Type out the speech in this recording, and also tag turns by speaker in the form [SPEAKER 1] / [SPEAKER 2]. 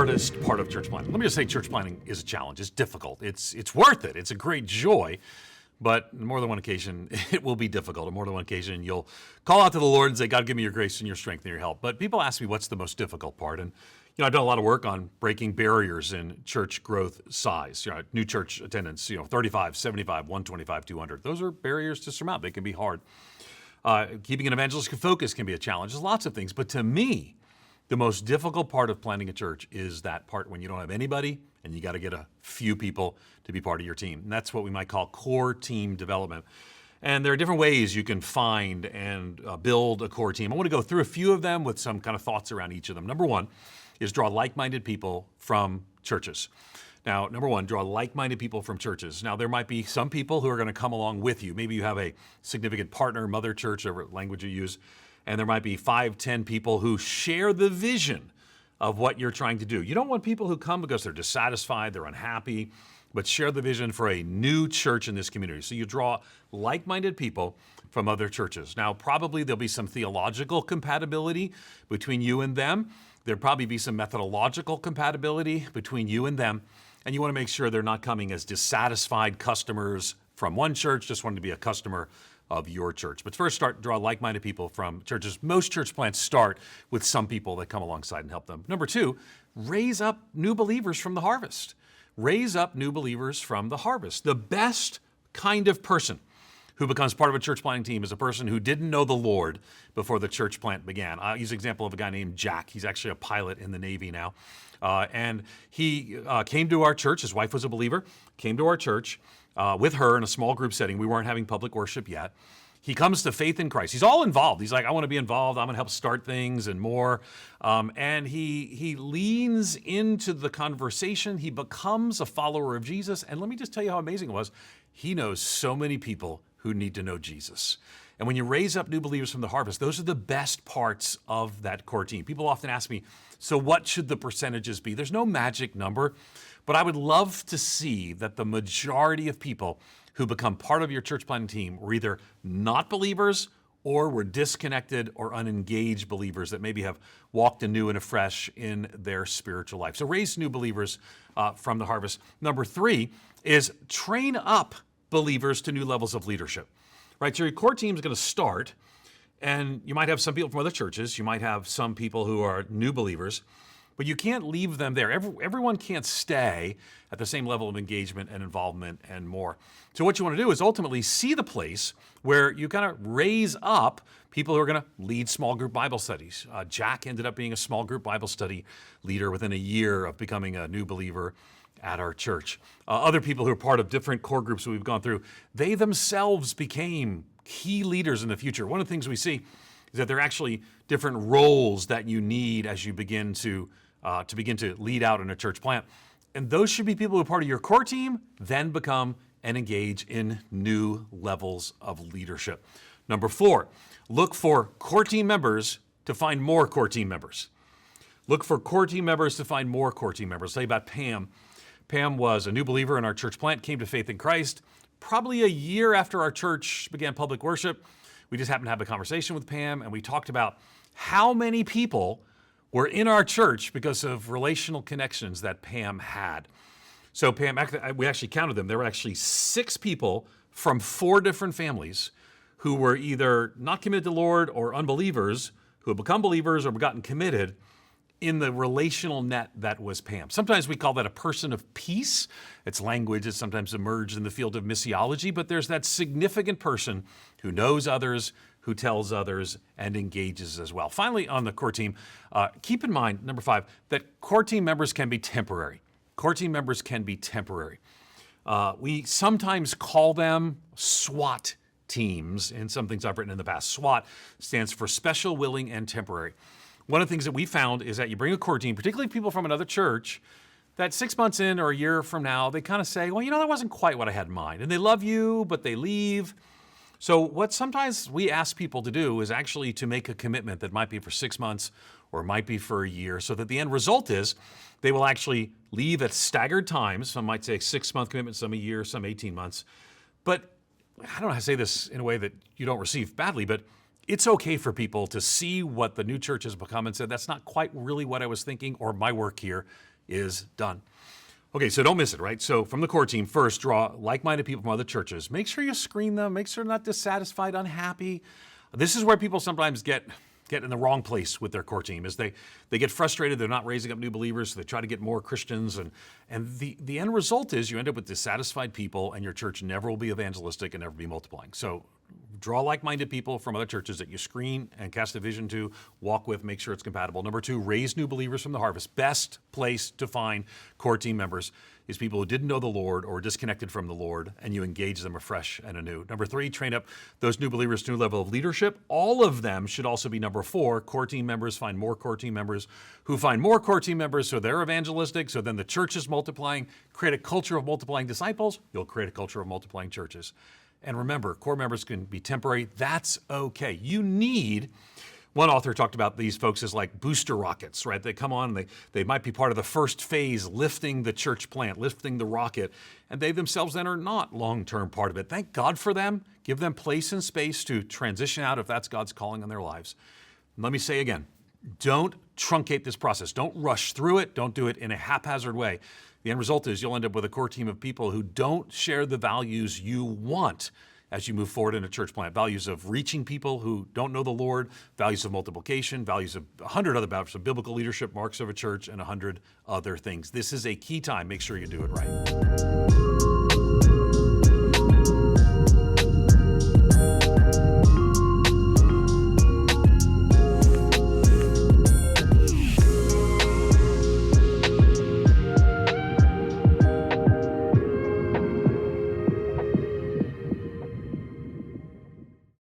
[SPEAKER 1] hardest part of church planting? Let me just say church planting is a challenge. It's difficult. It's worth it. It's a great joy. But on more than one occasion, it will be difficult. On more than one occasion, you'll call out to the Lord and say, God, give me your grace and your strength and your help. But people ask me, what's the most difficult part? And I've done a lot of work on breaking barriers in church growth size. New church attendance, 35, 75, 125, 200. Those are barriers to surmount. They can be hard. Keeping an evangelistic focus can be a challenge. There's lots of things. But to me, the most difficult part of planting a church is that part when you don't have anybody and you got to get a few people to be part of your team. And that's what we might call core team development. And there are different ways you can find and build a core team. I want to go through a few of them with some kind of thoughts around each of them. Number one is draw like-minded people from churches. Now, number one, draw like-minded people from churches. Now, there might be some people who are going to come along with you. Maybe you have a significant partner, mother church, whatever language you use, and there might be 5, 10 people who share the vision of what you're trying to do. You don't want people who come because they're dissatisfied, they're unhappy, but share the vision for a new church in this community. So you draw like-minded people from other churches. Now, probably there'll be some theological compatibility between you and them. There'll probably be some methodological compatibility between you and them. And you want to make sure they're not coming as dissatisfied customers from one church, just wanting to be a customer of your church. But first, draw like-minded people from churches. Most church plants start with some people that come alongside and help them. Number two, raise up new believers from the harvest. Raise up new believers from the harvest. The best kind of person who becomes part of a church planting team is a person who didn't know the Lord before the church plant began. I'll use an example of a guy named Jack. He's actually a pilot in the Navy now. And he came to our church. His wife was a believer, came to our church with her in a small group setting. We weren't having public worship yet. He comes to faith in Christ. He's all involved. He's like, I want to be involved. I'm going to help start things and more. And he leans into the conversation. He becomes a follower of Jesus. And let me just tell you how amazing it was. He knows so many people who need to know Jesus. And when you raise up new believers from the harvest, those are the best parts of that core team. People often ask me, so what should the percentages be? There's no magic number, but I would love to see that the majority of people who become part of your church planting team were either not believers or were disconnected or unengaged believers that maybe have walked anew and afresh in their spiritual life. So raise new believers from the harvest. Number three is train up believers to new levels of leadership. Right, so your core team is going to start, and you might have some people from other churches. You might have some people who are new believers, but you can't leave them there. Everyone can't stay at the same level of engagement and involvement and more. So what you want to do is ultimately see the place where you kind of raise up people who are going to lead small group Bible studies. Jack ended up being a small group Bible study leader within a year of becoming a new believer at our church. Other people who are part of different core groups that we've gone through, they themselves became key leaders in the future. One of the things we see is that there are actually different roles that you need as you begin to lead out in a church plant. And those should be people who are part of your core team, then become and engage in new levels of leadership. Number four, look for core team members to find more core team members. Look for core team members to find more core team members. I'll tell you about Pam. Pam was a new believer in our church plant, came to faith in Christ probably a year after our church began public worship. We just happened to have a conversation with Pam, and we talked about how many people were in our church because of relational connections that Pam had. So Pam, we actually counted them. There were actually 6 people from 4 different families who were either not committed to the Lord or unbelievers who had become believers or gotten committed in the relational net that was Pam. Sometimes we call that a person of peace. It's language that's sometimes emerged in the field of missiology, but there's that significant person who knows others, who tells others, and engages as well. Finally, on the core team, keep in mind, number 5, that core team members can be temporary. Core team members can be temporary. We sometimes call them SWAT teams in some things I've written in the past. SWAT stands for Special, Willing, and Temporary. One of the things that we found is that you bring a core team, particularly people from another church, that 6 months in or a year from now, they kind of say, well, that wasn't quite what I had in mind. And they love you, but they leave. So what sometimes we ask people to do is actually to make a commitment that might be for 6 months or might be for a year, so that the end result is they will actually leave at staggered times. Some might say a 6-month commitment, some a year, some 18 months. But I don't know how to say this in a way that you don't receive badly, but it's okay for people to see what the new church has become and say, that's not quite really what I was thinking or my work here. is done. Okay, so don't miss it, right? So from the core team, first, draw like-minded people from other churches. Make sure you screen them. Make sure they're not dissatisfied, unhappy. This is where people sometimes get in the wrong place with their core team, is they get frustrated. They're not raising up new believers, so they try to get more Christians. And the end result is you end up with dissatisfied people, and your church never will be evangelistic and never be multiplying. So draw like-minded people from other churches that you screen and cast a vision to, walk with, make sure it's compatible. Number two, raise new believers from the harvest. Best place to find core team members is people who didn't know the Lord or disconnected from the Lord, and you engage them afresh and anew. Number three, train up those new believers to a new level of leadership. All of them should also be number four. Core team members find more core team members who find more core team members, so they're evangelistic, so then the church is multiplying. Create a culture of multiplying disciples. You'll create a culture of multiplying churches. And remember, core members can be temporary. That's okay. You need, one author talked about these folks as like booster rockets, right? They come on, they might be part of the first phase, lifting the church plant, lifting the rocket, and they themselves then are not long-term part of it. Thank God for them. Give them place and space to transition out if that's God's calling on their lives. And let me say again, don't truncate this process. Don't rush through it. Don't do it in a haphazard way. The end result is you'll end up with a core team of people who don't share the values you want as you move forward in a church plant. Values of reaching people who don't know the Lord, values of multiplication, values of 100 other values of biblical leadership, marks of a church, and 100 other things. This is a key time. Make sure you do it right.